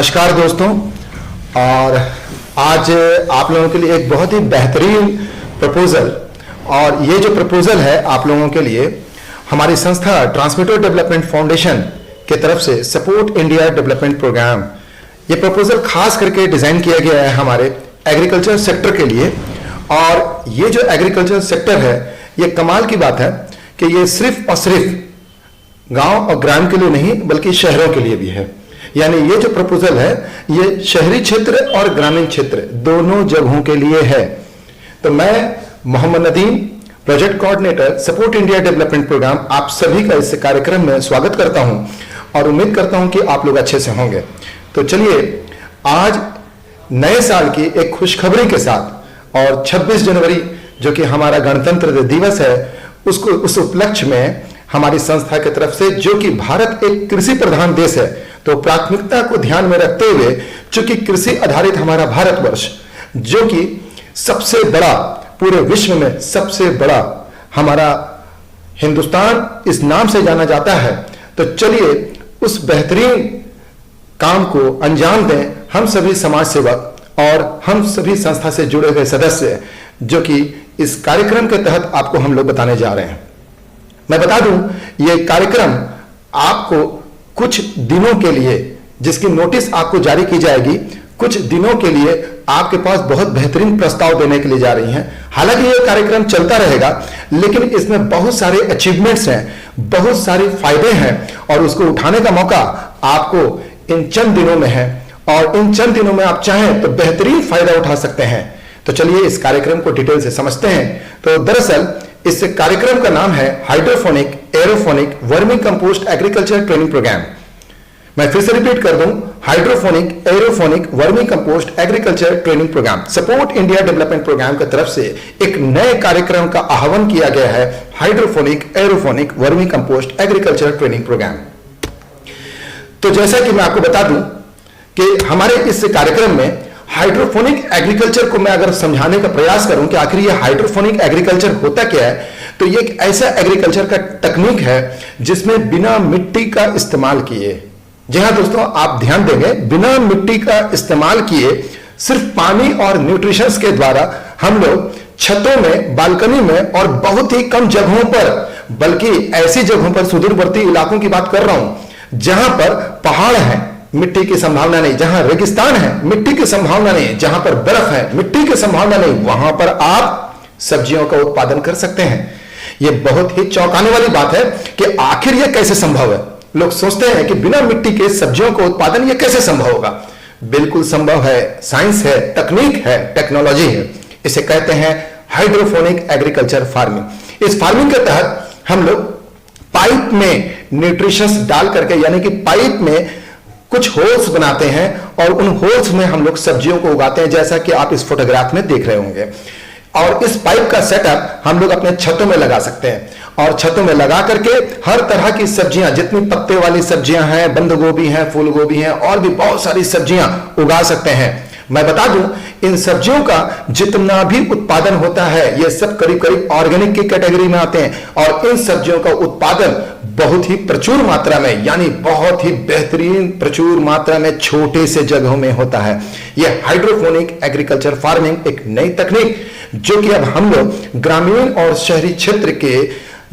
नमस्कार दोस्तों। और आज आप लोगों के लिए एक बहुत ही बेहतरीन प्रपोजल, और ये जो प्रपोजल है आप लोगों के लिए हमारी संस्था ट्रांसमीटर डेवलपमेंट फाउंडेशन के तरफ से सपोर्ट इंडिया डेवलपमेंट प्रोग्राम, ये प्रपोजल खास करके डिजाइन किया गया है हमारे एग्रीकल्चर सेक्टर के लिए। और ये जो एग्रीकल्चर सेक्टर है, ये कमाल की बात है कि ये सिर्फ और सिर्फ गांव और ग्राम के लिए नहीं बल्कि शहरों के लिए भी है। यानी ये जो प्रपोजल है ये शहरी क्षेत्र और ग्रामीण क्षेत्र दोनों जगहों के लिए है। तो मैं Mohammad Nadeem, project coordinator support India development programme, आप सभी का इस कार्यक्रम में स्वागत करता हूं और उम्मीद करता हूं कि आप लोग अच्छे से होंगे। तो चलिए आज नए साल की एक खुशखबरी के साथ, और 26 जनवरी जो कि हमारा गणतंत्र दिवस है, उसको उस उपलक्ष्य में हमारी संस्था की तरफ से, जो कि भारत एक कृषि प्रधान देश है, तो प्राथमिकता को ध्यान में रखते हुए, चूंकि कृषि आधारित हमारा भारतवर्ष जो कि सबसे बड़ा, पूरे विश्व में सबसे बड़ा हमारा हिंदुस्तान इस नाम से जाना जाता है, तो चलिए उस बेहतरीन काम को अंजाम दें हम सभी समाज सेवक और हम सभी संस्था से जुड़े हुए सदस्य, जो कि इस कार्यक्रम के तहत आपको हम लोग बताने जा रहे हैं। मैं बता दूं, ये कार्यक्रम आपको कुछ दिनों के लिए, जिसकी नोटिस आपको जारी की जाएगी, कुछ दिनों के लिए आपके पास बहुत बेहतरीन प्रस्ताव देने के लिए जा रही हैं। हालांकि ये कार्यक्रम चलता रहेगा, लेकिन इसमें बहुत सारे अचीवमेंट्स हैं, बहुत सारे फायदे हैं, और उसको उठाने का मौका आपको इन चंद दिनों में है। और इन चंद दिनों में आप चाहें तो बेहतरीन फायदा उठा सकते हैं। तो चलिए इस कार्यक्रम को डिटेल से समझते हैं। तो दरअसल इस कार्यक्रम का नाम है hydroponic aeroponic vermicompost agriculture training program. मैं फिर से रिपीट कर दूं, hydroponic aeroponic vermicompost agriculture training program support India development program की तरफ से एक नए कार्यक्रम का आह्वान किया गया है, hydroponic aeroponic vermicompost agriculture training program. तो जैसा कि मैं आपको बता दूं कि हमारे इस कार्यक्रम में हाइड्रोफोनिक एग्रीकल्चर को मैं अगर समझाने का प्रयास करूं कि आखिर ये हाइड्रोफोनिक एग्रीकल्चर होता क्या है, तो ये एक ऐसा एग्रीकल्चर का तकनीक है जिसमें बिना मिट्टी का इस्तेमाल किए, जी हां दोस्तों आप ध्यान देंगे, बिना मिट्टी का इस्तेमाल किए सिर्फ पानी और न्यूट्रिशंस के द्वारा हम लोग छतों में, बालकनी में और बहुत ही कम जगहों पर, बल्कि ऐसी जगहों पर, सुदूरवर्ती इलाकों की बात कर रहा हूं जहां पर पहाड़ है, मिट्टी की संभावना नहीं, जहां रेगिस्तान है, मिट्टी की संभावना नहीं, जहां पर बर्फ है, मिट्टी की संभावना नहीं, वहां पर आप सब्जियों का उत्पादन कर सकते हैं। यह बहुत ही चौंकाने वाली बात है कि आखिर यह कैसे संभव है। लोग सोचते हैं कि बिना मिट्टी के सब्जियों का उत्पादन यह कैसे संभव होगा। बिल्कुल संभव है, साइंस है, तकनीक है, टेक्नोलॉजी है। इसे कहते हैं हाइड्रोफोनिक एग्रीकल्चर फार्मिंग। इस फार्मिंग के तहत हम लोग पाइप में न्यूट्रिशंस डाल करके, यानी कि पाइप में कुछ होल्स बनाते हैं और उन होल्स में हम लोग सब्जियों को उगाते हैं, जैसा कि आप इस फोटोग्राफ में देख रहे होंगे। और इस पाइप का सेटअप हम लोग अपने छतों में लगा सकते हैं, और छतों में लगा करके हर तरह की सब्जियां, जितनी पत्ते वाली सब्जियां हैं, बंद गोभी हैं, फूल गोभी हैं, और भी बहुत सारी सब्जियां उगा सकते हैं। मैं बता दूं, इन सब्जियों का जितना भी उत्पादन होता है, ये सब करीब करीब ऑर्गेनिक की कैटेगरी में आते हैं, और इन सब्जियों का उत्पादन बहुत ही प्रचुर मात्रा में, यानी बहुत ही बेहतरीन प्रचुर मात्रा में छोटे से जगहों में होता है। यह हाइड्रोफोनिक एग्रीकल्चर फार्मिंग एक नई तकनीक, जो कि अब हम लोग ग्रामीण और शहरी क्षेत्र के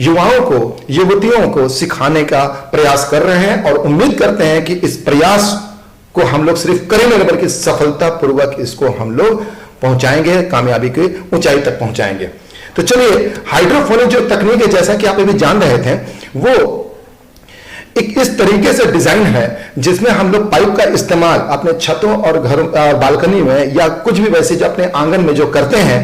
युवाओं को, युवतियों को सिखाने का प्रयास कर रहे हैं, और उम्मीद करते हैं कि इस प्रयास को हम लोग सिर्फ करेंगे बल्कि सफलतापूर्वक इसको हम लोग पहुंचाएंगे, कामयाबी की ऊंचाई तक पहुंचाएंगे। तो चलिए, हाइड्रोफोनिक जो तकनीक है, जैसा कि आप अभी जान रहे थे, वो एक इस तरीके से डिजाइन है जिसमें हम लोग पाइप का इस्तेमाल अपने छतों और घर बालकनी में, या कुछ भी वैसे जो अपने आंगन में जो करते हैं,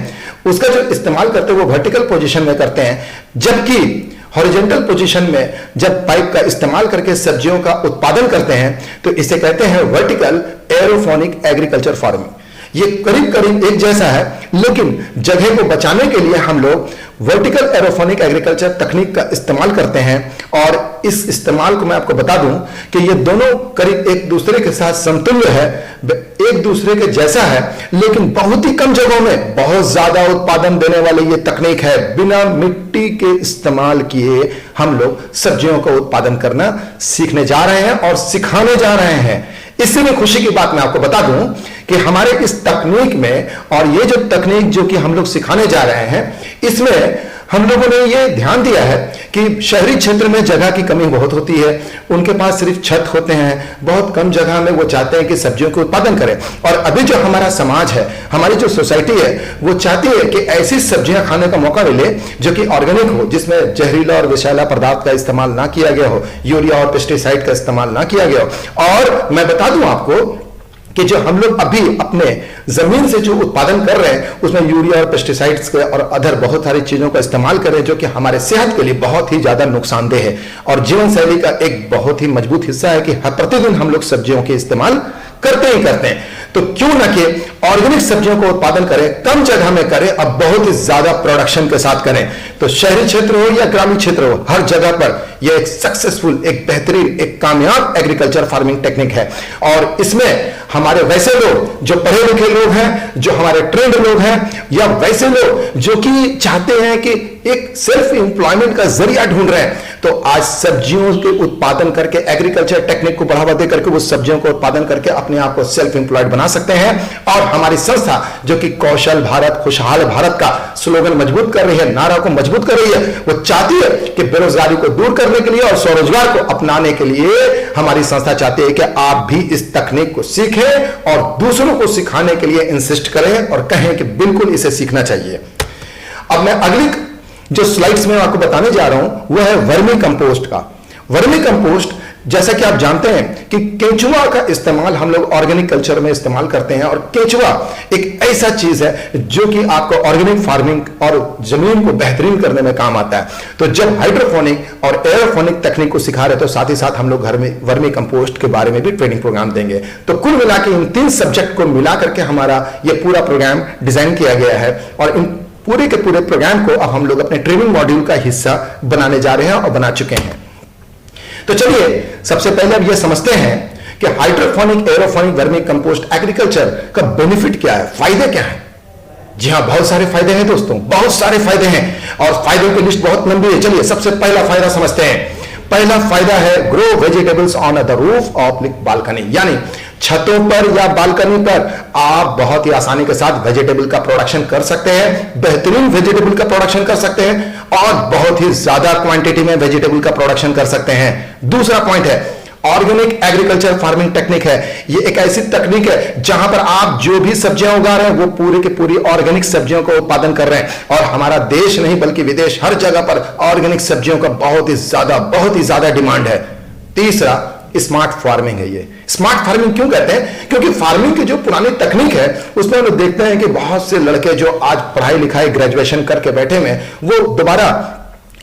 उसका जो इस्तेमाल करते हैं वो वर्टिकल पोजीशन में करते हैं, जबकि हॉरिजॉन्टल पोजीशन में जब पाइप का इस्तेमाल करके सब्जियों का उत्पादन करते हैं तो इसे कहते हैं वर्टिकल एरोफोनिक एग्रीकल्चर फार्मिंग। ये करीब करीब एक जैसा है, लेकिन जगह को बचाने के लिए हम लोग वर्टिकल एरोफोनिक एग्रीकल्चर तकनीक का इस्तेमाल करते हैं। और इस इस्तेमाल को मैं आपको बता दूं कि ये दोनों करीब एक दूसरे के साथ समतुल्य है, एक दूसरे के जैसा है, लेकिन बहुत ही कम जगहों में बहुत ज्यादा उत्पादन देने वाली ये तकनीक है। बिना मिट्टी के इस्तेमाल किए हम लोग सब्जियों का उत्पादन करना सीखने जा रहे हैं और सिखाने जा रहे हैं। इससे भी खुशी की बात मैं आपको बता दूं कि हमारे इस तकनीक में, और ये जो तकनीक जो कि हम लोग सिखाने जा रहे हैं, इसमें हम लोगों ने ये ध्यान दिया है कि शहरी क्षेत्र में जगह की कमी बहुत होती है, उनके पास सिर्फ छत होते हैं, बहुत कम जगह में वो चाहते हैं कि सब्जियों के उत्पादन करें। और अभी जो हमारा समाज है, हमारी जो सोसाइटी है, वो चाहती है कि ऐसी सब्जियां खाने का मौका मिले जो कि ऑर्गेनिक हो, जिसमें जहरीला और विषैला पदार्थ का इस्तेमाल ना किया गया हो, यूरिया और पेस्टिसाइड का इस्तेमाल ना किया गया हो। और मैं बता दूं आपको कि जो हम लोग अभी अपने जमीन से जो उत्पादन कर रहे हैं, उसमें यूरिया और पेस्टिसाइड्स के और अदर बहुत सारी चीजों का इस्तेमाल कर रहे हैं, जो कि हमारे सेहत के लिए बहुत ही ज्यादा नुकसानदेह है और जीवन शैली का एक बहुत ही मजबूत हिस्सा है कि हर प्रतिदिन हम लोग सब्जियों के इस्तेमाल करते ही करते हैं। तो क्यों ना कि ऑर्गेनिक सब्जियों को उत्पादन करें, कम जगह में करें और बहुत ही ज्यादा प्रोडक्शन के साथ करें। तो शहरी क्षेत्र हो या ग्रामीण क्षेत्र हो, हर जगह पर यह एक सक्सेसफुल, एक बेहतरीन, एक कामयाब एग्रीकल्चर फार्मिंग टेक्निक है। और इसमें हमारे वैसे लोग जो पढ़े लिखे लोग हैं, जो हमारे ट्रेंड लोग हैं, या वैसे लोग जो कि चाहते हैं कि एक सेल्फ एम्प्लॉयमेंट का जरिया ढूंढ रहे हैं, तो आज सब्जियों के उत्पादन करके, एग्रीकल्चर टेक्निक को बढ़ावा दे करके वो सब्जियों को उत्पादन करके अपने आप को सेल्फ एम्प्लॉयड बना सकते हैं। और हमारी संस्था जो कि कौशल भारत खुशहाल भारत का स्लोगन मजबूत कर रही है, नारा को मजबूत कर रही है, वो चाहती है कि बेरोजगारी को दूर करने के लिए और स्वरोजगार को अपनाने के लिए हमारी संस्था चाहती है कि आप भी इस तकनीक को सीखें और दूसरों को सिखाने के लिए इंसिस्ट करें और कहें कि बिल्कुल इसे सीखना चाहिए। अब मैं अगली जो स्लाइड्स में आपको बताने जा रहा हूं वो है वर्मी कंपोस्ट का। वर्मी कंपोस्ट, जैसा कि आप जानते हैं कि केंचुआ का इस्तेमाल हम लोग ऑर्गेनिक कल्चर में इस्तेमाल करते हैं, और केंचुआ एक ऐसा चीज है जो कि आपको ऑर्गेनिक फार्मिंग और जमीन को बेहतरीन करने में काम आता है। तो जब हाइड्रोपोनिक और एयरोपोनिक तकनीक को सिखा रहे तो साथ ही साथ हम लोग घर में वर्मी कंपोस्ट के बारे में भी ट्रेनिंग प्रोग्राम देंगे। तो कुल मिला के इन 3 सब्जेक्ट को मिला करके हमारा यह पूरा प्रोग्राम डिजाइन किया गया है, और इन पूरे के पूरे प्रोग्राम को अब हम लोग अपने ट्रेनिंग मॉड्यूल का हिस्सा बनाने जा रहे हैं और बना चुके हैं। तो चलिए सबसे पहले अब यह समझते हैं कि hydroponic, aeroponic, vermi compost agriculture का बेनिफिट क्या है, फायदे क्या है। जी हां, बहुत सारे फायदे हैं दोस्तों, बहुत सारे फायदे हैं, और फायदों की लिस्ट बहुत लंबी है। चलिए सबसे पहला फायदा समझते हैं। पहला फायदा है grow vegetables on the roof of balcony, यानी छतों पर या बालकनी पर आप बहुत ही आसानी के साथ वेजिटेबल का प्रोडक्शन कर सकते हैं, बेहतरीन वेजिटेबल का प्रोडक्शन कर सकते हैं, और बहुत ही ज्यादा क्वांटिटी में वेजिटेबल का प्रोडक्शन कर सकते हैं। दूसरा पॉइंट है ऑर्गेनिक एग्रीकल्चर फार्मिंग टेक्निक है। ये एक ऐसी तकनीक है जहां पर आप जो भी सब्जियां उगा रहे हैं वो पूरी की पूरी ऑर्गेनिक सब्जियों का उत्पादन कर रहे हैं, और हमारा देश नहीं बल्कि विदेश हर जगह पर ऑर्गेनिक सब्जियों का बहुत ही ज्यादा डिमांड है। तीसरा स्मार्ट फार्मिंग है। ये स्मार्ट फार्मिंग क्यों कहते हैं? क्योंकि फार्मिंग की जो पुरानी तकनीक है उसमें हम लोग देखते हैं कि बहुत से लड़के जो आज पढ़ाई लिखाई ग्रेजुएशन करके बैठे हुए हैं, वो दोबारा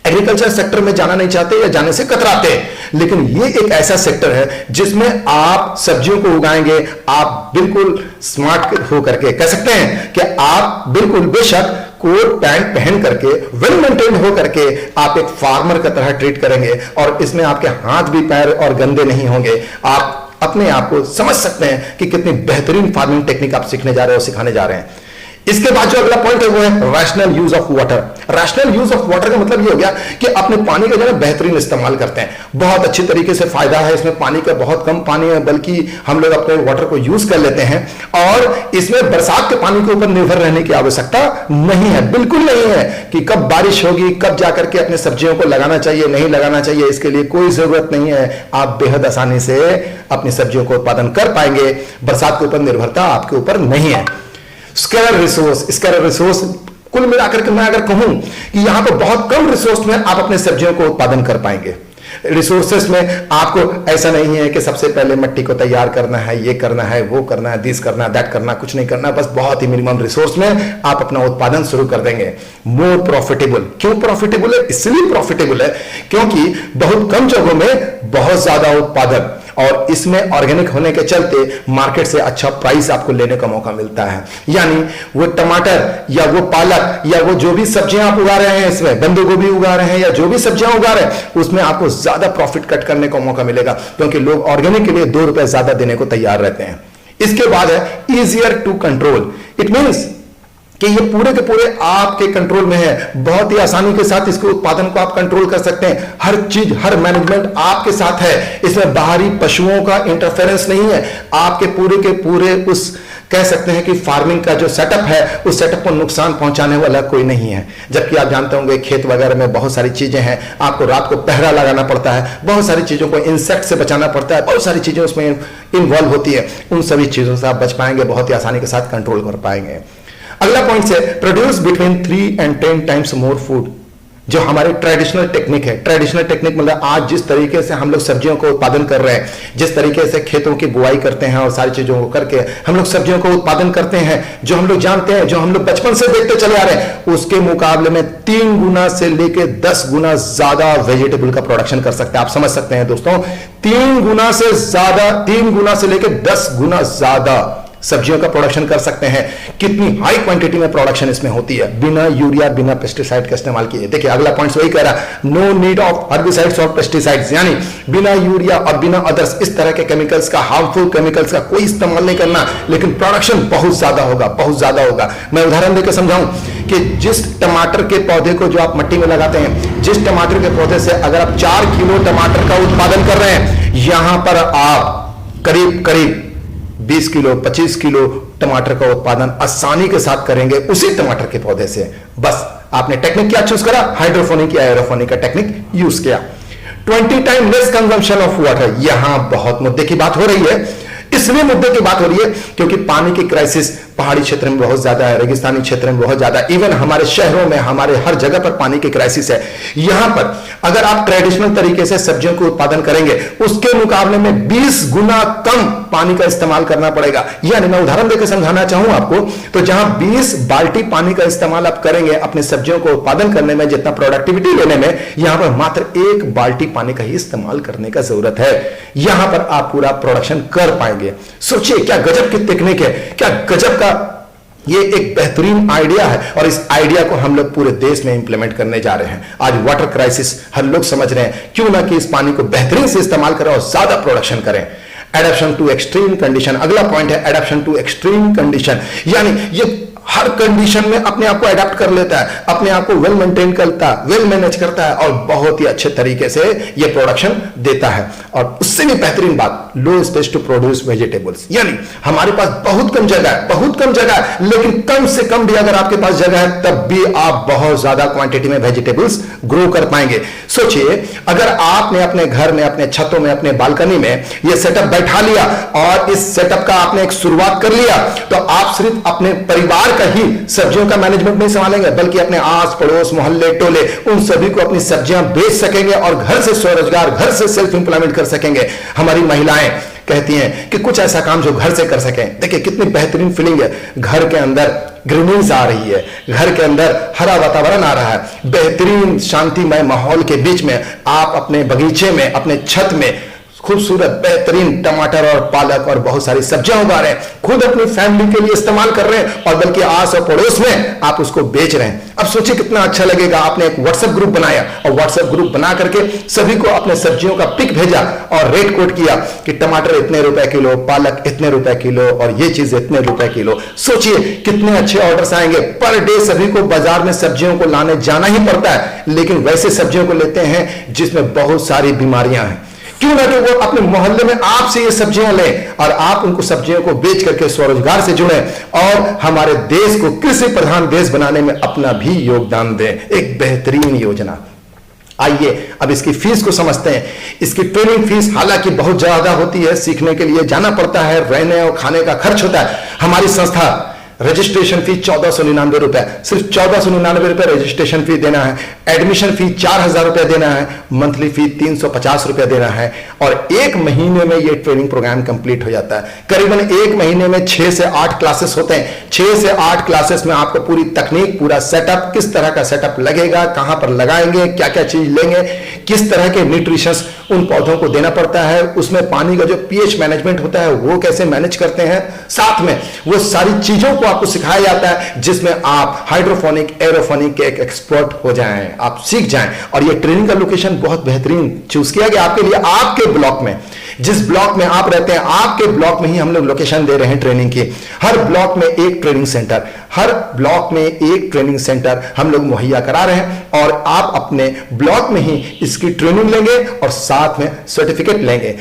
एग्रीकल्चर सेक्टर में जाना नहीं चाहते या जाने से कतराते हैं। लेकिन ये एक ऐसा सेक्टर है जिसमें आप सब्जियों को उगाएंगे, आप बिल्कुल स्मार्ट होकर के कह सकते हैं कि आप बिल्कुल बेशक कोट पैंट पहन करके वेल मेंटेन हो करके आप एक फार्मर की तरह ट्रीट करेंगे, और इसमें आपके हाथ भी पैर और गंदे नहीं होंगे। आप अपने आप को समझ सकते हैं कि कितनी बेहतरीन फार्मिंग टेक्निक आप सीखने जा रहे हो, सिखाने जा रहे हैं। इसके बाद जो अगला पॉइंट है वो है rational use of water. Rational use of water का मतलब ये हो गया कि अपने पानी का जो है बेहतरीन इस्तेमाल करते हैं। बहुत अच्छी तरीके से फायदा है इसमें, पानी का बहुत कम पानी है, बल्कि हम लोग अपने वाटर को यूज कर लेते हैं, और इसमें बरसात के पानी के ऊपर निर्भर रहने की आवश्यकता नहीं है, बिल्कुल नहीं है कि कब बारिश होगी, कब जाकर के अपने सब्जियों को लगाना चाहिए, नहीं लगाना चाहिए, इसके लिए कोई जरूरत नहीं है। आप बेहद आसानी से अपनी सब्जियों को उत्पादन कर पाएंगे, बरसात के ऊपर निर्भरता आपके ऊपर नहीं है। स्केलर रिसोर्स कुल मिलाकर के मैं अगर कहूं कि यहां पर बहुत कम रिसोर्स में आप अपने सब्जियों को उत्पादन कर पाएंगे। रिसोर्सेस में आपको ऐसा नहीं है कि सबसे पहले मिट्टी को तैयार करना है, ये करना है, वो करना है, दिस करना है, दैट करना, कुछ नहीं करना, बस बहुत ही मिनिमम रिसोर्स में आप अपना उत्पादन शुरू कर देंगे। मोर प्रॉफिटेबल, क्यों प्रॉफिटेबल है? इसलिए प्रॉफिटेबल है क्योंकि बहुत कम जगहों में बहुत ज्यादा उत्पादन, और इसमें ऑर्गेनिक होने के चलते मार्केट से अच्छा प्राइस आपको लेने का मौका मिलता है। यानी वो टमाटर या वो पालक या वो जो भी सब्जियां आप उगा रहे हैं, इसमें बंद गोभी उगा रहे हैं या जो भी सब्जियां उगा रहे हैं, उसमें आपको ज्यादा प्रॉफिट कट करने का मौका मिलेगा, क्योंकि लोग ऑर्गेनिक के लिए 2 रुपए ज्यादा देने को तैयार रहते हैं। इसके बाद है easier to control. It means कि ये पूरे के पूरे आपके कंट्रोल में है। बहुत ही आसानी के साथ इसके उत्पादन को आप कंट्रोल कर सकते हैं। हर चीज, हर मैनेजमेंट आपके साथ है। इसमें बाहरी पशुओं का इंटरफेरेंस नहीं है। आपके पूरे के पूरे उस कह सकते हैं कि फार्मिंग का जो सेटअप है, उस सेटअप को नुकसान पहुंचाने वाला कोई नहीं है। जबकि आप जानते होंगे खेत वगैरह में बहुत सारी चीजें हैं, आपको रात को पहरा लगाना पड़ता है, बहुत सारी चीजों को इंसेक्ट से बचाना पड़ता है, बहुत सारी चीजें उसमें इन्वॉल्व होती है। उन सभी चीजों से आप बच पाएंगे, बहुत ही आसानी के साथ कंट्रोल कर पाएंगे। अगला पॉइंट है produce between 3 and 10 times more food. जो हमारी ट्रेडिशनल टेक्निक है, ट्रेडिशनल टेक्निक मतलब आज जिस तरीके से हम लोग सब्जियों को उत्पादन कर रहे हैं, जिस तरीके से खेतों की बुआई करते हैं और सारी चीजों को करके हम लोग सब्जियों को उत्पादन करते हैं, जो हम लोग जानते हैं, जो हम लोग बचपन से देखते चले आ रहे हैं, उसके मुकाबले में 3 गुना से लेकर 10 गुना ज्यादा वेजिटेबल का प्रोडक्शन कर सकते हैं। आप समझ सकते हैं दोस्तों, 3 गुना से ज्यादा, 3 गुना से लेकर 10 गुना ज्यादा सब्जियों का प्रोडक्शन कर सकते हैं। कितनी हाई क्वांटिटी में प्रोडक्शन इसमें होती है, बिना यूरिया, बिना पेस्टिसाइड का इस्तेमाल किए। देखिए अगला पॉइंट वही कह रहा है, नो नीड ऑफ हर्बिसाइड्स और पेस्टिसाइड्स, यानी बिना यूरिया और बिना अदर्स इस तरह के केमिकल्स का, हार्मफुल केमिकल्स का कोई इस्तेमाल नहीं करना, लेकिन प्रोडक्शन बहुत ज्यादा होगा, बहुत ज्यादा होगा। मैं उदाहरण देकर समझाऊं कि जिस टमाटर के पौधे को जो आप मिट्टी में लगाते हैं, जिस टमाटर के पौधे से अगर आप 4 किलो टमाटर का उत्पादन कर रहे हैं, यहां पर आप करीब करीब 20 किलो 25 किलो टमाटर का उत्पादन आसानी के साथ करेंगे उसी टमाटर के पौधे से। बस आपने टेक्निक क्या चूज करा, हाइड्रोफोनिक या एरोफोनिक का टेक्निक यूज किया। 20 time less consumption of water, यहां बहुत मुद्दे की बात हो रही है। इसलिए मुद्दे की बात हो रही है क्योंकि पानी की क्राइसिस पहाड़ी क्षेत्र में बहुत ज्यादा है, रेगिस्तानी क्षेत्र में बहुत ज्यादा, इवन हमारे शहरों में, हमारे हर जगह पर पानी की क्राइसिस है। यहां पर अगर आप ट्रेडिशनल तरीके से सब्जियों को उत्पादन करेंगे, उसके मुकाबले में 20 गुना कम पानी का इस्तेमाल करना पड़ेगा। यानी मैं उदाहरण देकर समझाना चाहूं आपको, तो जहां 20 बाल्टी पानी का इस्तेमाल आप करेंगे अपने सब्जियों को उत्पादन करने में, जितना प्रोडक्टिविटी लेने में, यहां पर मात्र 1 बाल्टी पानी का ही इस्तेमाल करने का जरूरत है। यहां पर आप पूरा प्रोडक्शन कर पाएंगे। सोचिए क्या गजब की टेक्निक है, क्या गजब का ये एक बेहतरीन आइडिया है, और इस आइडिया को हम लोग पूरे देश में इंप्लीमेंट करने जा रहे हैं। आज वाटर क्राइसिस हर लोग समझ रहे हैं, क्यों ना कि इस पानी को बेहतरीन से इस्तेमाल करें और ज्यादा प्रोडक्शन करें। एडेप्शन टू एक्सट्रीम कंडीशन, अगला पॉइंट है एडेप्शन टू एक्सट्रीम कंडीशन, यानी ये हर कंडीशन में अपने आप को अडेप्ट कर लेता है, अपने आप को वेल मेंटेन करता है, वेल मैनेज करता है और बहुत ही अच्छे तरीके से ये प्रोडक्शन देता है। और उससे भी बेहतरीन बात, लो स्पेस टू प्रोड्यूस वेजिटेबल्स, यानी हमारे पास बहुत कम जगह है, बहुत कम जगह है, लेकिन कम से कम भी अगर आपके पास जगह है तब भी आप बहुत ज्यादा क्वांटिटी में वेजिटेबल्स ग्रो कर पाएंगे। सोचिए अगर आपने अपने घर में, अपने छतों में, अपने बालकनी में ये सेटअप बैठा लिया और इस सेटअप का आपने एक शुरुआत कर लिया, तो आप सिर्फ अपने परिवार का ही सब्जियों का मैनेजमेंट नहीं संभालेंगे, बल्कि अपने आस पड़ोस, मोहल्ले, टोले, उन सभी को अपनी सब्जियां बेच सकेंगे और घर से स्वरोजगार, घर से सेल्फ एम्प्लॉयमेंट कर सकेंगे। हमारी महिलाएं कहती हैं कि कुछ ऐसा काम जो घर से कर सकें। देखिए कितनी बेहतरीन फीलिंग है, घर के अंदर ग्रीनिंग्स आ रही है, घर के अंदर हरा वातावरण आ रहा है, बेहतरीन शांतिमय माहौल के बीच में आप अपने बगीचे में, अपने छत में खूबसूरत बेहतरीन टमाटर और पालक और बहुत सारी सब्जियां उगा रहे हैं, खुद अपनी फैमिली के लिए इस्तेमाल कर रहे हैं और बल्कि आस और पड़ोस में आप उसको बेच रहे हैं। अब सोचिए कितना अच्छा लगेगा। आपने एक व्हाट्सएप ग्रुप बनाया और व्हाट्सएप ग्रुप बना करके सभी को अपने सब्जियों का पिक भेजा और रेट कोट किया कि टमाटर इतने रुपए किलो, पालक इतने रुपए किलो और ये चीज इतने रुपए किलो। सोचिए कितने अच्छे ऑर्डर्स आएंगे। पर डे सभी को बाजार में सब्जियों को लाने जाना ही पड़ता है, लेकिन वैसे सब्जियों को लेते हैं जिसमें बहुत सारी बीमारियां हैं। क्यों ना कि वो अपने मोहल्ले में आपसे ये सब्जियां लें और आप उनको सब्जियों को बेच करके स्वरोजगार से जुड़े और हमारे देश को कृषि प्रधान देश बनाने में अपना भी योगदान दें। एक बेहतरीन योजना। आइए अब इसकी फीस को समझते हैं। इसकी ट्रेनिंग फीस हालांकि बहुत ज्यादा होती है, सीखने के लिए जाना पड़ता है, रहने और खाने का खर्च होता है। हमारी संस्था रजिस्ट्रेशन फी 1499 रुपए, सिर्फ 1499 रुपए रजिस्ट्रेशन फी देना है। एडमिशन फी 4000 रुपए देना है। मंथली फी 350 रुपए देना है और 1 महीने में यह ट्रेनिंग प्रोग्राम कंप्लीट हो जाता है। करीबन 1 महीने में 6 से 8 क्लासेस होते हैं। 6 से 8 क्लासेस में आपको पूरी तकनीक, पूरा सेटअप, किस तरह का सेटअप लगेगा, कहां पर लगाएंगे, क्या क्या चीज लेंगे, किस तरह के न्यूट्रिशंस उन पौधों को देना पड़ता है, उसमें पानी का जो पीएच मैनेजमेंट होता है वो कैसे मैनेज करते हैं, साथ में वो सारी चीजों को आपको सिखाया जाता है जिसमें आप हाइड्रोफोनिक, एरोफोनिक के एक एक्सपर्ट हो जाएं, आप सीख जाएं। और ये ट्रेनिंग का लोकेशन बहुत बेहतरीन चूज किया गया आपके लिए, आपके ब्लॉक में। जिस ब्लॉक में आप रहते हैं, आपके ब्लॉक में ही हम लोग लोकेशन दे रहे हैं ट्रेनिंग की। हर ब्लॉक में एक ट्रेनिंग सेंटर, हर ब्लॉक में एक ट्रेनिंग सेंटर हम लोग मुहैया करा रहे हैं और आप अपने ब्लॉक में ही इसकी ट्रेनिंग लेंगे और साथ में सर्टिफिकेट लेंगे।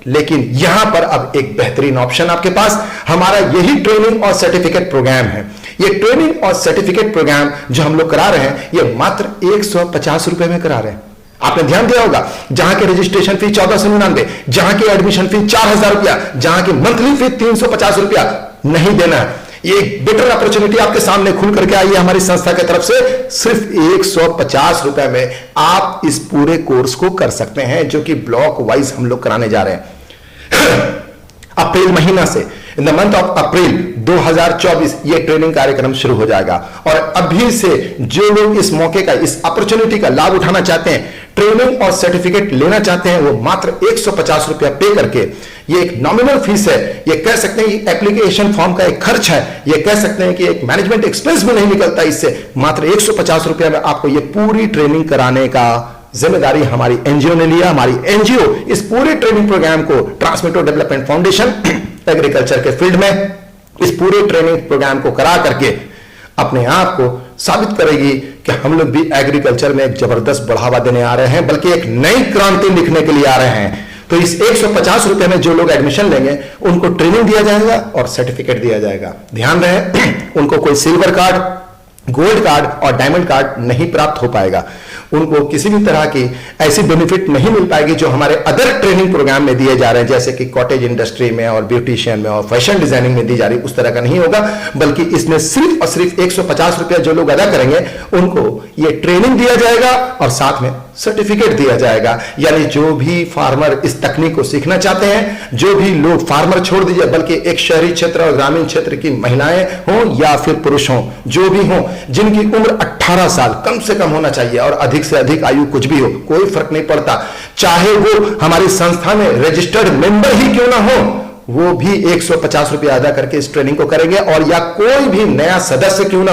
लेकिन यहां पर अब एक बेहतरीन ऑप्शन आपके पास, हमारा यही ट्रेनिंग और सर्टिफिकेट प्रोग्राम है। ये ट्रेनिंग और सर्टिफिकेट प्रोग्राम जो हम लोग करा रहे हैं, ये मात्र 150 रुपए में करा रहे हैं। आपने ध्यान दिया होगा, जहां के रजिस्ट्रेशन फी 1499, जहां की एडमिशन फी 4000 रुपया, जहां की मंथली फी 350 रुपया नहीं देना है। ये एक बेटर अपॉर्चुनिटी आपके सामने खुल करके आई है हमारी संस्था की तरफ से। सिर्फ 150 रुपए में आप इस पूरे कोर्स को कर सकते हैं, जो कि ब्लॉक वाइज हम लोग कराने जा रहे हैं। अप्रैल महीना से, in the month of April 2024 ये ट्रेनिंग कार्यक्रम शुरू हो जाएगा। और अभी से जो लोग इस मौके का, इस अपॉर्चुनिटी का लाभ उठाना चाहते हैं, ट्रेनिंग और सर्टिफिकेट लेना चाहते हैं, वो मात्र 150 रुपया पे करके, ये एक नॉमिनल फीस है, ये कह सकते हैं कि एप्लीकेशन फॉर्म का एक खर्च है, ये कह सकते हैं कि एक मैनेजमेंट एक्सपेंस भी नहीं निकलता इससे। मात्र 150 रुपया में आपको ये पूरी ट्रेनिंग कराने का जिम्मेदारी हमारी एनजीओ ने लिया। हमारी एनजीओ इस पूरे ट्रेनिंग प्रोग्राम को, ट्रांसमिटर डेवलपमेंट फाउंडेशन एग्रीकल्चर के फील्ड में इस पूरे ट्रेनिंग प्रोग्राम को करा करके अपने आप को साबित करेगी कि हम लोग भी एग्रीकल्चर में एक जबरदस्त बढ़ावा देने आ रहे हैं, बल्कि एक नई क्रांति लिखने के लिए आ रहे हैं। तो इस 150 रुपए में जो लोग एडमिशन लेंगे, उनको ट्रेनिंग दिया जाएगा और सर्टिफिकेट दिया जाएगा। ध्यान रहे, उनको कोई सिल्वर कार्ड, गोल्ड कार्ड और डायमंड कार्ड नहीं प्राप्त हो पाएगा। उनको किसी भी तरह की ऐसी बेनिफिट नहीं मिल पाएगी जो हमारे अदर ट्रेनिंग प्रोग्राम में दिए जा रहे हैं, जैसे कि कॉटेज इंडस्ट्री में और ब्यूटिशियन में और फैशन डिजाइनिंग में दी जा रही, उस तरह का नहीं होगा। बल्कि इसमें सिर्फ और सिर्फ 150 रुपया जो लोग अदा करेंगे, उनको ये ट्रेनिंग दिया जाएगा और साथ में सर्टिफिकेट दिया जाएगा। यानी जो भी फार्मर इस तकनीक को सीखना चाहते हैं, जो भी लोग, फार्मर छोड़ दीजिए, बल्कि एक शहरी क्षेत्र और ग्रामीण क्षेत्र की महिलाएं हों या फिर पुरुष हों, जो भी हों, जिनकी उम्र 18 साल कम से कम होना चाहिए और अधिक से अधिक आयु कुछ भी हो, कोई फर्क नहीं पड़ता, चाहे वो हमारी संस्था में रजिस्टर्ड मेंबर ही क्यों ना हो, वो भी 150 रुपया अदा करके इस ट्रेनिंग को करेंगे। और या कोई भी नया सदस्य क्यों ना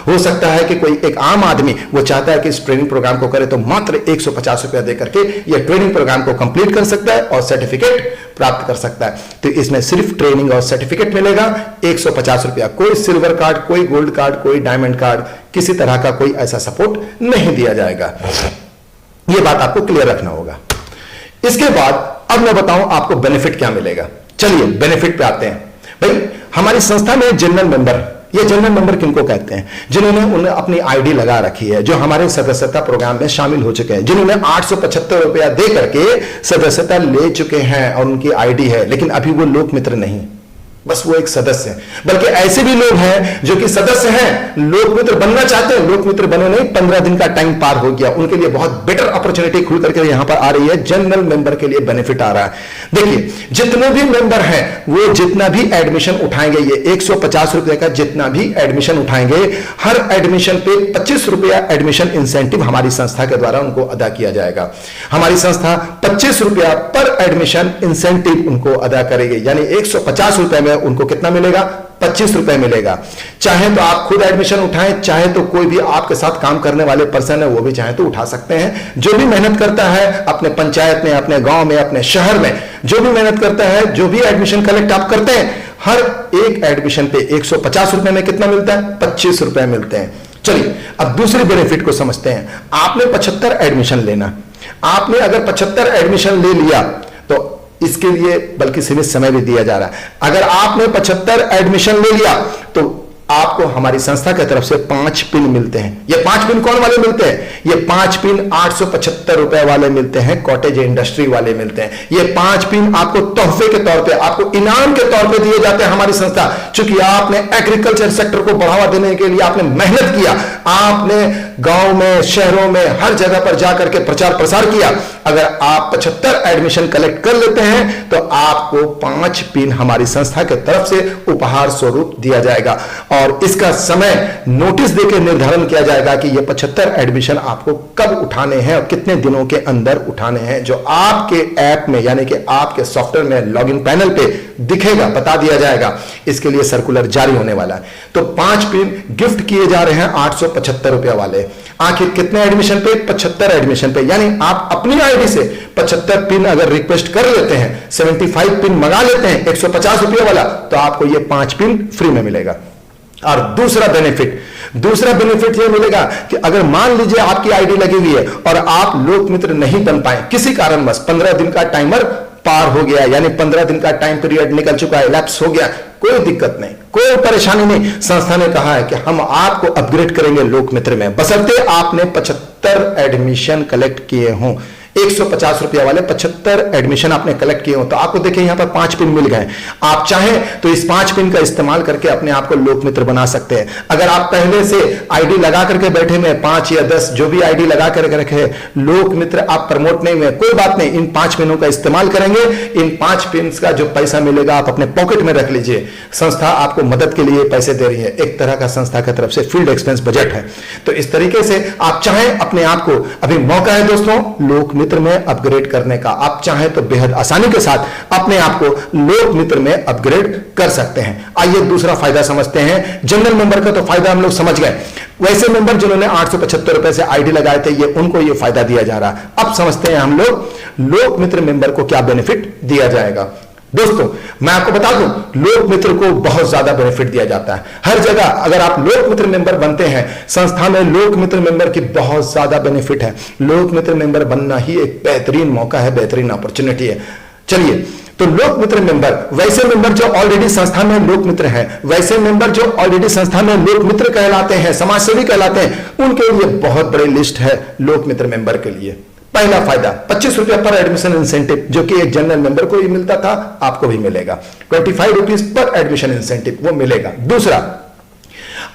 हो सकता है कि कोई एक आम आदमी वो चाहता है कि इस ट्रेनिंग प्रोग्राम को करे, तो मात्र 150 रुपया दे करके ये ट्रेनिंग प्रोग्राम को कंप्लीट कर सकता है और सर्टिफिकेट प्राप्त कर सकता है। तो इसमें सिर्फ ट्रेनिंग और सर्टिफिकेट मिलेगा, 150 रुपया। कोई सिल्वर कार्ड, कोई गोल्ड कार्ड, कोई डायमंड कार्ड, किसी तरह का कोई ऐसा सपोर्ट नहीं दिया जाएगा। यह बात आपको क्लियर रखना होगा। इसके बाद अब मैं बताऊं आपको बेनिफिट क्या मिलेगा। चलिए बेनिफिट पे आते हैं। भाई, हमारी संस्था में जनरल मेंबर, ये जनरल मेंबर किनको कहते हैं? जिन्होंने अपनी आईडी लगा रखी है, जो हमारे सदस्यता प्रोग्राम में शामिल हो चुके हैं, जिन्होंने 875 रुपया दे करके सदस्यता ले चुके हैं और उनकी आईडी है, लेकिन अभी वो लोक मित्र नहीं, बस वो एक सदस्य है। बल्कि ऐसे भी लोग हैं जो कि सदस्य हैं, लोक मित्र बनना चाहते हैं, लोक मित्र बने नहीं, 15 दिन का टाइम पार हो गया, उनके लिए बहुत बेटर अपॉर्चुनिटी खुल करके यहां पर आ रही है। जनरल मेंबर के लिए बेनिफिट आ रहा है। देखिए, जितने भी मेंबर हैं वो जितना भी एडमिशन उठाएंगे, ये 150 रुपए का जितना भी एडमिशन उठाएंगे, हर एडमिशन पे 25 रुपया एडमिशन इंसेंटिव हमारी संस्था के द्वारा उनको अदा किया जाएगा। हमारी संस्था 25 रुपया पर एडमिशन इंसेंटिव उनको अदा करेगी। यानी 150 रुपए में उनको कितना मिलेगा? 25 रुपए मिलेगा। चाहे तो आप खुद एडमिशन उठाएं, चाहे तो कोई भी आपके साथ काम करने वाले पर्सन है वो भी चाहे तो उठा सकते हैं। जो भी मेहनत करता है अपने पंचायत में, अपने गांव में, अपने शहर में, जो भी मेहनत करता है, जो भी एडमिशन कलेक्ट आप करते हैं, हर एक एडमिशन पे 150 रुपए में कितना मिलता है? 25 रुपए मिलते हैं। चलिए अब दूसरे बेनिफिट को समझते हैं। आपने 75 एडमिशन लेना, आपने अगर 75 एडमिशन ले लिया तो इसके लिए बल्कि सीमित समय भी दिया जा रहा है। अगर आपने 75 एडमिशन ले लिया तो आपको हमारी संस्था की तरफ से 5 पिन मिलते हैं। ये 5 पिन कौन वाले मिलते हैं? ये 5 पिन 875 रुपए वाले मिलते हैं, कॉटेज इंडस्ट्री वाले मिलते हैं। ये 5 पिन आपको तोहफे के तौर पे, आपको इनाम के तौर पे दिए जाते हैं हमारी संस्था। चूंकि आपने एग्रीकल्चर सेक्टर को बढ़ावा देने के लिए आपने मेहनत किया, आपने गांव में, शहरों में, हर जगह पर जाकर के प्रचार प्रसार किया। अगर आप 75 एडमिशन कलेक्ट कर लेते हैं तो आपको 5 पिन हमारी संस्था के तरफ से उपहार स्वरूप दिया जाएगा। और इसका समय नोटिस देकर निर्धारण किया जाएगा कि ये 75 एडमिशन आपको कब उठाने हैं और कितने कितने दिनों के अंदर उठाने हैं, जो आपके ऐप में यानी कि आपके सॉफ्टवेयर में लॉगिन पैनल पे दिखेगा, बता दिया जाएगा। इसके लिए सर्कुलर जारी होने वाला है। तो 5 पिन गिफ्ट किए जा रहे हैं 875 रुपया वाले। आखिर कितने एडमिशन पे? 75 एडमिशन पे। यानी आप अपनी आईडी से 75 पिन अगर रिक्वेस्ट कर लेते हैं, 75 पिन मंगा लेते हैं 150 रुपया वाला, तो आपको ये 5 पिन फ्री में मिलेगा। और दूसरा बेनिफिट यह मिलेगा कि अगर मान लीजिए आपकी आईडी लगी हुई है और आप लोक मित्र नहीं बन पाए किसी कारणवश, 15 दिन का टाइमर पार हो गया, यानी 15 दिन का टाइम पीरियड निकल चुका है, लैप्स हो गया, कोई दिक्कत नहीं, कोई परेशानी नहीं। संस्था ने कहा है कि हम आपको अपग्रेड करेंगे लोक मित्र में, बशर्ते आपने 75 एडमिशन कलेक्ट किए हों। 150 रुपया वाले 75 एडमिशन आपने कलेक्ट किए हो, तो आपको देखिए यहां पर 5 पिन मिल गए। आप चाहें तो इस 5 पिन का इस्तेमाल करके अपने आप को लोक मित्र बना सकते हैं। अगर आप पहले से आईडी लगा करके बैठे में 5 या 10 जो भी आईडी लगा करके रखे लोक मित्र आप प्रमोट नहीं हुए, कोई बात नहीं, इन 5 पिनों का इस्तेमाल करेंगे। इन 5 पिन का जो पैसा मिलेगा आप अपने पॉकेट में रख लीजिए। संस्था आपको मदद के लिए पैसे दे रही है, एक तरह का संस्था की तरफ से फील्ड एक्सपेंस बजट है। तो इस तरीके से आप चाहें अपने आप को, अभी मौका है दोस्तों लोक मित्र में अपग्रेड करने का। आप चाहें तो बेहद आसानी के साथ अपने आप को लोक मित्र में अपग्रेड कर सकते हैं। आइए दूसरा फायदा समझते हैं। जनरल मेंबर का तो फायदा हम लोग समझ गए। वैसे मेंबर जिन्होंने 875 रुपए से आईडी लगाए थे, ये उनको ये फायदा दिया जा रहा है। अब समझते हैं हम लोग लोक मित्र मेंबर को क्या बेनिफिट दिया जाएगा। दोस्तों मैं आपको बता दूं, लोक मित्र को बहुत ज्यादा बेनिफिट दिया जाता है हर जगह। अगर आप लोक मित्र मेंबर बनते हैं, संस्था में लोक मित्र मेंबर की बहुत ज्यादा बेनिफिट है। लोक मित्र मेंबर बनना ही एक बेहतरीन मौका है, बेहतरीन अपॉर्चुनिटी है। चलिए, तो लोक मित्र मेंबर, वैसे मेंबर जो ऑलरेडी संस्था में लोक मित्र हैं, वैसे मेंबर जो ऑलरेडी संस्था में लोक मित्र कहलाते हैं, समाजसेवी कहलाते हैं, उनके लिए बहुत बड़ी लिस्ट है लोक मित्र मेंबर के लिए। पहला फायदा 25 रुपया पर एडमिशन इंसेंटिव, जो कि एक जनरल मेंबर को ही मिलता था, आपको भी मिलेगा। 25 रुपीज पर एडमिशन इंसेंटिव वो मिलेगा। दूसरा,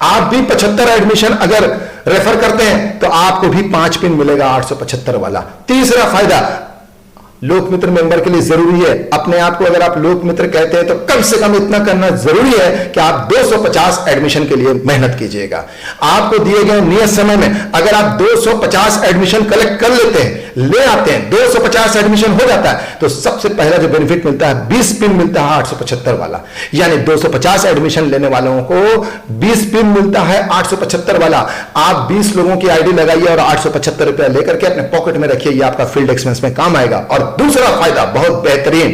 आप भी 75 एडमिशन अगर रेफर करते हैं तो आपको भी 5 पिन मिलेगा 875 वाला। तीसरा फायदा लोक मित्र मेंबर के लिए जरूरी है, अपने आप को अगर आप लोक मित्र कहते हैं तो कम से कम इतना करना जरूरी है कि आप 250 एडमिशन के लिए मेहनत कीजिएगा। आपको दिए गए नियत समय में अगर आप 250 एडमिशन कलेक्ट कर लेते हैं, ले आते हैं, 250 एडमिशन हो जाता है, तो सबसे पहला जो बेनिफिट मिलता है 20 पिन मिलता है 875 वाला। यानी 250 एडमिशन लेने वालों को 20 पिन मिलता है 875 वाला। आप 20 लोगों की आईडी लगाइए और 875 रुपया लेकर के अपने पॉकेट में रखिए, ये आपका फील्ड एक्सपेंस में काम आएगा। और दूसरा फायदा बहुत बेहतरीन,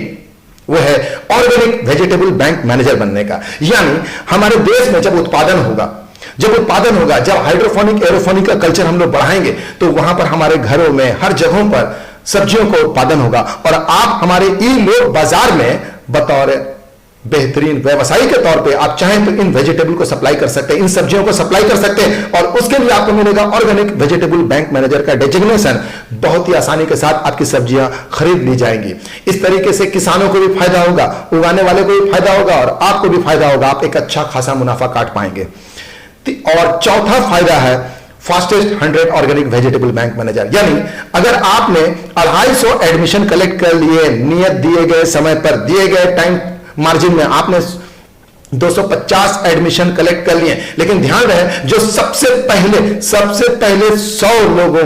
वो है ऑर्गेनिक वेजिटेबल बैंक मैनेजर बनने का। यानी हमारे देश में जब उत्पादन होगा, जब हाइड्रोफोनिक एरोफोनिक का कल्चर हम लोग बढ़ाएंगे, तो वहां पर हमारे घरों में हर जगहों पर सब्जियों का उत्पादन होगा। और आप हमारे ई लोग बाजार में बतौर बेहतरीन व्यवसायी के तौर पे आप चाहें तो इन वेजिटेबल को सप्लाई कर सकते हैं, इन सब्जियों को सप्लाई कर सकते हैं, और उसके लिए आपको मिलेगा ऑर्गेनिक वेजिटेबल बैंक मैनेजर का डेजिग्नेशन। बहुत ही आसानी के साथ आपकी सब्जियां खरीद ली जाएंगी। इस तरीके से किसानों को भी फायदा होगा, उगाने वाले को भी फायदा होगा और आपको भी फायदा होगा। आप एक अच्छा खासा मुनाफा काट पाएंगे। और चौथा फायदा है fastest 100 organic vegetable bank manager. यानी अगर आपने 250 एडमिशन कलेक्ट कर लिए, नियत दिए गए समय पर, दिए गए टाइम मार्जिन में आपने 250 एडमिशन कलेक्ट कर लिए, लेकिन ध्यान रहे जो सबसे पहले 100 लोगों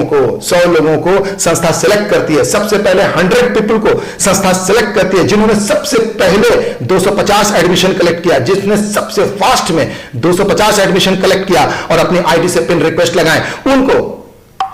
को संस्था सेलेक्ट करती है, सबसे पहले 100 पीपल को संस्था सेलेक्ट करती है जिन्होंने सबसे पहले 250 एडमिशन कलेक्ट किया, जिसने सबसे फास्ट में 250 एडमिशन कलेक्ट किया और अपनी आईडी से पिन रिक्वेस्ट लगाए, उनको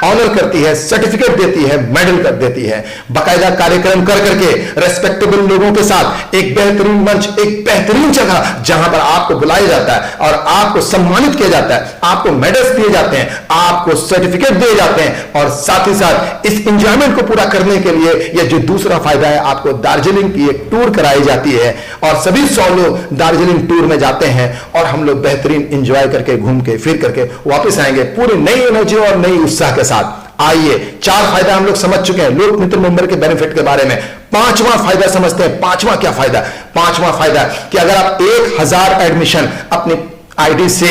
ऑनर करती है, सर्टिफिकेट देती है, मेडल कर देती है। बाकायदा कार्यक्रम कर करके रेस्पेक्टेबल लोगों के साथ एक बेहतरीन मंच, एक बेहतरीन जगह जहां पर आपको बुलाया जाता है और आपको सम्मानित किया जाता है, आपको मेडल्स दिए जाते हैं, आपको सर्टिफिकेट दिए जाते हैं। और साथ ही साथ इस एंजॉयमेंट को पूरा करने के लिए यह जो दूसरा फायदा है, आपको दार्जिलिंग की एक टूर कराई जाती है और सभी 100 लोग दार्जिलिंग टूर में जाते हैं और हम लोग बेहतरीन एंजॉय करके, घूम के, फिर करके वापस आएंगे पूरी नई एनर्जी और नई उत्साह के साथ। आइए 4 फायदा हम लोग समझ चुके हैं लोक मित्र मेंबर के बेनिफिट के बारे में। 5वां फायदा समझते हैं। 5वां क्या फायदा? 5वां फायदा कि अगर आप 1000 एडमिशन अपनी आईडी से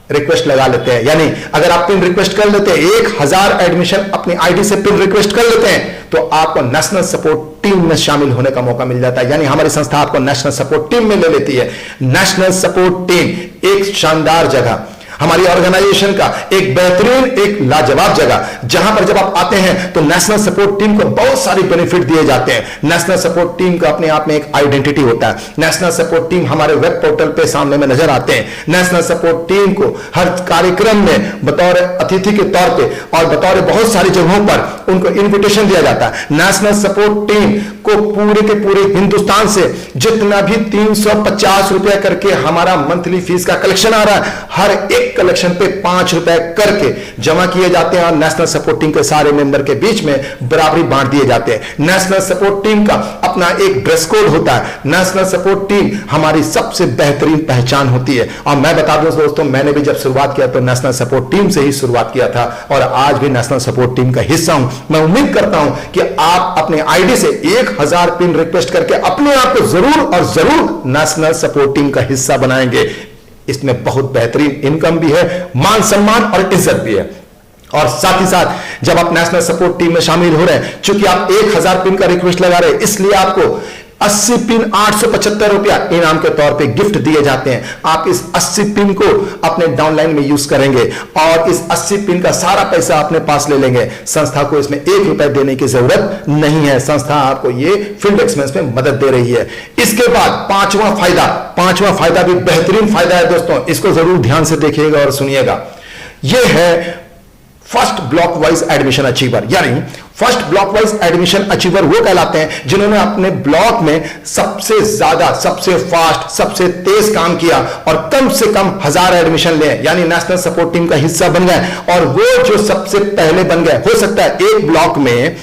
रिक्वेस्ट लगा लेते हैं, यानी अगर आप पिन रिक्वेस्ट कर लेते हैं, 1000 एडमिशन अपनी आईडी से पिन रिक्वेस्ट कर लेते हैं, तो आपको नेशनल सपोर्ट टीम में शामिल होने का मौका मिल जाता है। यानी हमारी संस्था आपको नेशनल सपोर्ट टीम में ले लेती है। नेशनल सपोर्ट टीम एक शानदार जगह, हमारी ऑर्गेनाइजेशन का एक बेहतरीन, एक लाजवाब जगह, जहां पर जब आप आते हैं तो नेशनल सपोर्ट टीम को बहुत सारी बेनिफिट दिए जाते हैं। नेशनल सपोर्ट टीम का अपने आप में एक आइडेंटिटी होता है। नेशनल सपोर्ट टीम हमारे वेब पोर्टल पे सामने में नजर आते हैं। नेशनल सपोर्ट टीम को हर कार्यक्रम में बतौर अतिथि के तौर पे और बतौर बहुत सारी जगहों पर उनको इन्विटेशन दिया जाता है। नेशनल सपोर्ट टीम को पूरे के पूरे हिंदुस्तान से जितना भी 350 रुपए करके हमारा मंथली फीस का कलेक्शन आ रहा है, हर एक कलेक्शन पे 5 रुपए करके जमा किए जाते हैं और नेशनल सपोर्ट टीम के सारे मेंबर के बीच में बराबरी बांट दिए जाते हैं। नेशनल सपोर्ट टीम का अपना एक ड्रेस कोड होता है। नेशनल सपोर्ट टीम हमारी सबसे बेहतरीन पहचान होती है। और मैं बता दूं दोस्तों, मैंने भी जब शुरुआत किया तो नेशनल सपोर्ट टीम से ही शुरुआत किया था और आज भी नेशनल सपोर्ट टीम का हिस्सा हूं। मैं उम्मीद करता हूं कि आप अपने आईडी से 1000 पिन रिक्वेस्ट करके अपने आप को जरूर और जरूर नेशनल सपोर्ट टीम का हिस्सा बनाएंगे। इसमें बहुत बेहतरीन इनकम भी है, मान सम्मान और इज्जत भी है। और साथ ही साथ जब आप नेशनल सपोर्ट टीम में शामिल हो रहे हैं, चूंकि आप 1000 पिन का रिक्वेस्ट लगा रहे हैं, इसलिए आपको 80 पिन 875 रुपया इनाम के तौर पे गिफ्ट दिए जाते हैं। आप इस 80 पिन को अपने डाउनलाइन में यूज करेंगे और इस 80 पिन का सारा पैसा अपने पास ले लेंगे। संस्था को इसमें 1 रुपया देने की जरूरत नहीं है। संस्था आपको ये फील्ड एक्सपेंस में मदद दे रही है। इसके बाद पांचवा फायदा भी बेहतरीन फायदा है दोस्तों, इसको जरूर ध्यान से देखिएगा और सुनिएगा। यह है first block wise admission achiever. यानी first block wise admission achiever वो कहलाते हैं जिन्होंने अपने ब्लॉक में सबसे ज्यादा, सबसे फास्ट, सबसे तेज काम किया और कम से कम 1000 एडमिशन ले, यानी नेशनल सपोर्ट टीम का हिस्सा बन गए। और वो जो सबसे पहले बन गए, हो सकता है एक ब्लॉक में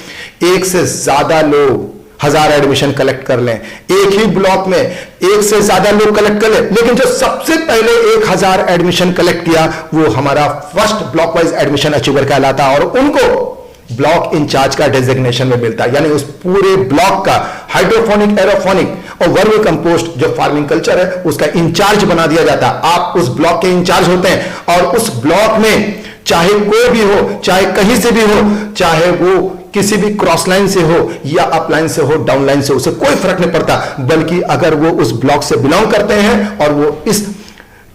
एक से ज्यादा लोग 1000 एडमिशन कलेक्ट कर लें, एक ही ब्लॉक में एक से ज्यादा लोग कलेक्ट कर लें, लेकिन जो सबसे पहले 1000 एडमिशन कलेक्ट किया वो हमारा first block wise admission achiever कहलाता है और उनको ब्लॉक इंचार्ज का डेजिग्नेशन में मिलता है। यानी उस पूरे ब्लॉक का हाइड्रोफोनिक, एरोफोनिक और वर्मी कंपोस्ट जो फार्मिंग कल्चर है उसका इंचार्ज बना दिया जाता है। आप उस ब्लॉक के इंचार्ज होते हैं और उस ब्लॉक में चाहे कोई भी हो, चाहे कहीं से भी हो, चाहे वो किसी भी क्रॉस लाइन से हो या अप लाइन से हो, डाउन लाइन से, उसे कोई फर्क नहीं पड़ता। बल्कि अगर वो उस ब्लॉक से बिलोंग करते हैं और वो इस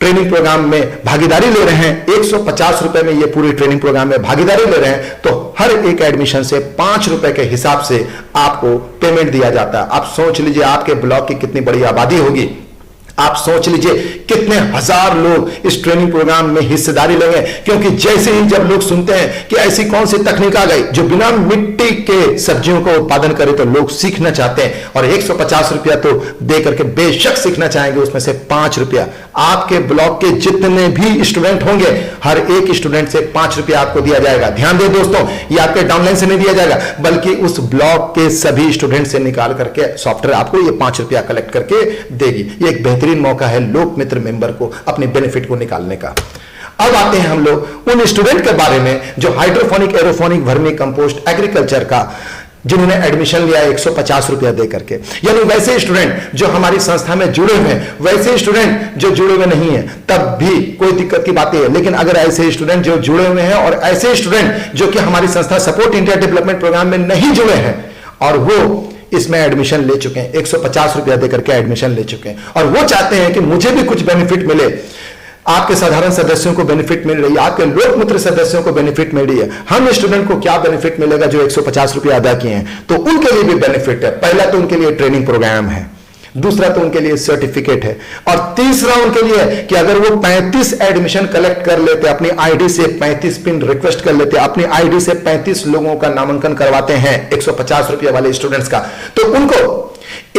ट्रेनिंग प्रोग्राम में भागीदारी ले रहे हैं, 150 रुपए में ये पूरी ट्रेनिंग प्रोग्राम में भागीदारी ले रहे हैं, तो हर एक एडमिशन से 5 रुपए के हिसाब से आपको पेमेंट दिया जाता है। आप सोच लीजिए आपके ब्लॉक की कितनी बड़ी आबादी होगी। आप सोच लीजिए कितने हजार लोग इस ट्रेनिंग प्रोग्राम में हिस्सेदारी लेंगे, क्योंकि जैसे ही जब लोग सुनते हैं कि ऐसी कौन सी तकनीक आ गई जो बिना मिट्टी के सब्जियों का उत्पादन करे, तो लोग सीखना चाहते हैं और 150 रुपया तो दे करके बेशक सीखना चाहेंगे। उसमें से 5 रुपया आपके ब्लॉक के जितने भी स्टूडेंट होंगे, हर एक स्टूडेंट से 5 रुपया आपको दिया जाएगा। ध्यान दें दोस्तों, ये आपके डाउनलाइन से नहीं दिया जाएगा, बल्कि उस ब्लॉक के सभी स्टूडेंट से निकाल करके सॉफ्टवेयर आपको ये 5 रुपया कलेक्ट करके देगी। ये एक बेहतरीन मौका है लोक मित्र मेंबर को अपने बेनिफिट को निकालने का। अब आते हैं हम लोग उन स्टूडेंट के बारे में जो hydroponic, aeroponic, vermicompost, agriculture का जिन्होंने एडमिशन लिया 150 रुपया दे करके। यानी वैसे स्टूडेंट जो हमारी संस्था में जुड़े हुए हैं, वैसे स्टूडेंट जो जुड़े हुए नहीं है तब भी कोई दिक्कत की बात है। लेकिन अगर ऐसे स्टूडेंट जो जुड़े हुए हैं और ऐसे स्टूडेंट जो कि हमारी संस्था सपोर्ट इंडिया डेवलपमेंट प्रोग्राम में नहीं जुड़े हैं और वो इसमें एडमिशन ले चुके हैं, 150 रुपया देकर के एडमिशन ले चुके हैं और वो चाहते हैं कि मुझे भी कुछ बेनिफिट मिले, आपके साधारण सदस्यों को बेनिफिट मिल रही है, आपके लोक मित्र सदस्यों को बेनिफिट मिल रही है, हम स्टूडेंट को क्या बेनिफिट मिलेगा जो 150 रुपया अदा किए हैं, तो उनके लिए भी बेनिफिट है। पहला तो उनके लिए ट्रेनिंग प्रोग्राम है, दूसरा तो उनके लिए सर्टिफिकेट है और तीसरा उनके लिए कि अगर वो 35 एडमिशन कलेक्ट कर लेते, अपनी आईडी से 35 पिन रिक्वेस्ट कर लेते, अपनी आईडी से 35 लोगों का नामांकन करवाते हैं 150 रुपया वाले स्टूडेंट्स का, तो उनको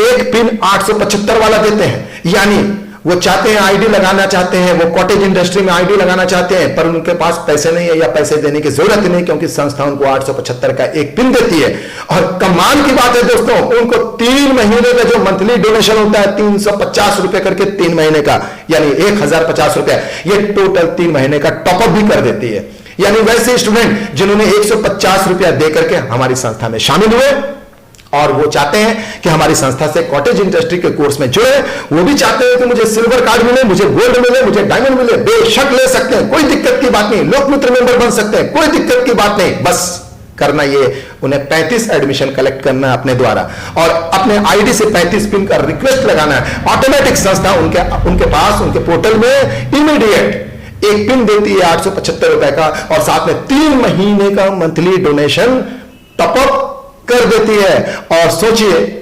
एक पिन 875 वाला देते हैं। यानी वो चाहते हैं आईडी लगाना चाहते हैं, वो कॉटेज इंडस्ट्री में आईडी लगाना चाहते हैं, पर उनके पास पैसे नहीं है या पैसे देने की जरूरत नहीं, क्योंकि संस्था उनको 875 का एक पिन देती है। और कमाल की बात है दोस्तों, उनको 3 महीने का जो मंथली डोनेशन होता है 350 रुपए करके 3 महीने का, यानी 1050 रुपया, ये टोटल 3 महीने का टॉपअप भी कर देती है। यानी वैसे स्टूडेंट जिन्होंने 150 रुपया देकर के हमारी संस्था में शामिल हुए और वो चाहते हैं कि हमारी संस्था से कॉटेज इंडस्ट्री के कोर्स में जुड़े, वो भी चाहते हैं कि मुझे सिल्वर कार्ड मिले, मुझे गोल्ड मिले, मुझे डायमंड मिले, बेशक ले सकते हैं, कोई दिक्कत की बात नहीं, लोक मित्र मेंबर बन सकते हैं, कोई दिक्कत की बात नहीं। बस करना ये, उन्हें 35 एडमिशन कलेक्ट करना है अपने द्वारा और अपने आईडी से 35 पिन का रिक्वेस्ट लगाना है। ऑटोमेटिक संस्था उनके पास, उनके पोर्टल में इमीडिएट एक पिन देती है 875 रुपए का, और साथ में 3 महीने का मंथली डोनेशन टॉपअप कर देती है। और सोचिए,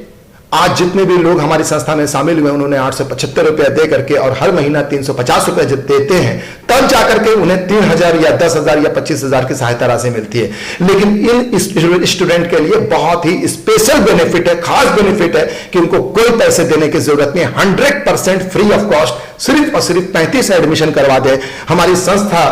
आज जितने भी लोग हमारी संस्था में शामिल हुए, उन्होंने 875 रुपया दे करके और हर महीना 350 रुपया जब देते हैं, तब जाकर के उन्हें 3,000 या 10,000 या 25,000 की सहायता राशि मिलती है। लेकिन इन स्टूडेंट के लिए बहुत ही स्पेशल बेनिफिट है, खास बेनिफिट है कि उनको कोई पैसे देने की जरूरत नहीं है। 100% फ्री ऑफ कॉस्ट सिर्फ और सिर्फ 35 एडमिशन करवा दे। हमारी संस्था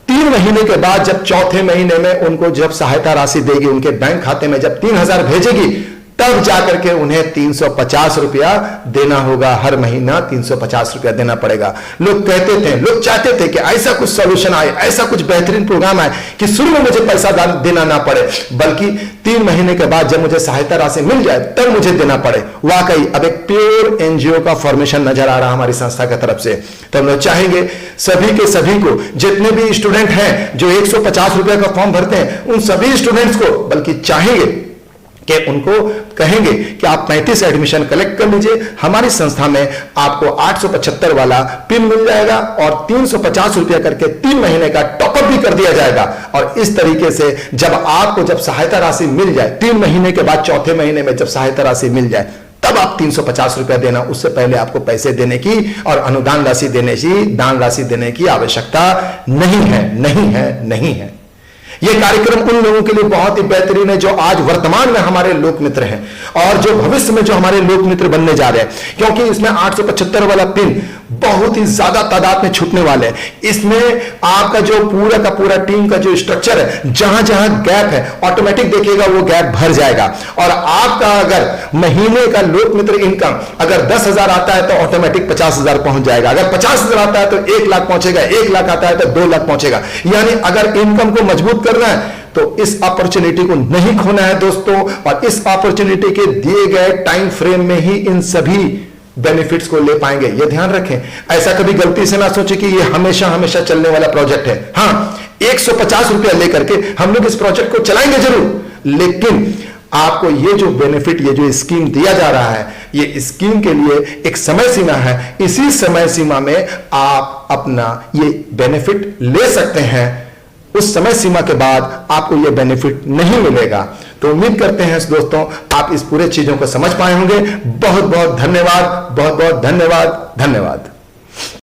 3 महीने के बाद जब चौथे महीने में उनको जब सहायता राशि देगी, उनके बैंक खाते में जब 3,000 भेजेगी, तब जाकर के उन्हें 350 रुपया देना होगा। हर महीना 350 रुपया देना पड़ेगा। लोग कहते थे, लोग चाहते थे कि ऐसा कुछ सॉल्यूशन आए, ऐसा कुछ बेहतरीन प्रोग्राम आए कि शुरू में मुझे पैसा देना ना पड़े, बल्कि 3 महीने के बाद जब मुझे सहायता राशि मिल जाए तब मुझे देना पड़े। वाकई अब एक प्योर एनजीओ का फॉर्मेशन नजर आ रहा हमारी संस्था की तरफ से। तो हम लोग चाहेंगे सभी के सभी को, जितने भी स्टूडेंट हैं जो 150 रुपया का फॉर्म भरते हैं, उन सभी स्टूडेंट्स को बल्कि चाहेंगे कि उनको कहेंगे कि आप 35 एडमिशन कलेक्ट कर लीजिए। हमारी संस्था में आपको 875 वाला पिन मिल जाएगा और 350 रुपया करके 3 महीने का टॉपअप भी कर दिया जाएगा। और इस तरीके से जब आपको जब सहायता राशि मिल जाए, 3 महीने के बाद चौथे महीने में जब सहायता राशि मिल जाए, तब आप 350 रुपया देना। उससे पहले आपको पैसे देने की और अनुदान राशि देने की, दान राशि देने की आवश्यकता नहीं है, नहीं है, नहीं है। यह कार्यक्रम उन लोगों के लिए बहुत ही बेहतरीन है जो आज वर्तमान में हमारे लोक मित्र हैं और जो भविष्य में जो हमारे लोक मित्र बनने जा रहे हैं, क्योंकि इसमें 875 वाला पिन बहुत ही ज्यादा तादाद में छूटने वाले हैं। इसमें आपका जो पूरा का पूरा टीम का जो स्ट्रक्चर है, जहां जहां गैप है, ऑटोमेटिक देखिएगा वो गैप भर जाएगा। और आपका अगर महीने का लोक मित्र इनकम अगर 10,000 आता है तो ऑटोमेटिक 50,000 पहुंच जाएगा। अगर 50,000 आता है तो 1 लाख पहुंचेगा, 1 लाख आता है तो 2 लाख पहुंचेगा। यानी अगर इनकम को मजबूत करना है तो इस अपॉर्चुनिटी को नहीं खोना है दोस्तों, और इस अपॉर्चुनिटी के दिए गए टाइम फ्रेम में ही इन सभी बेनिफिट्स को ले पाएंगे। ये ध्यान रखें, ऐसा कभी गलती से ना सोचे कि ये हमेशा हमेशा चलने वाला प्रोजेक्ट है। हाँ, 150 रुपया लेकर के हम लोग इस प्रोजेक्ट को चलाएंगे जरूर, लेकिन आपको ये जो बेनिफिट, ये जो स्कीम दिया जा रहा है, ये स्कीम के लिए एक समय सीमा है। इसी समय सीमा में आप अपना ये बेनिफिट ले सकते हैं। उस समय सीमा के बाद आपको यह बेनिफिट नहीं मिलेगा। तो उम्मीद करते हैं दोस्तों आप इस पूरे चीजों को समझ पाए होंगे। बहुत बहुत धन्यवाद, बहुत बहुत धन्यवाद, धन्यवाद।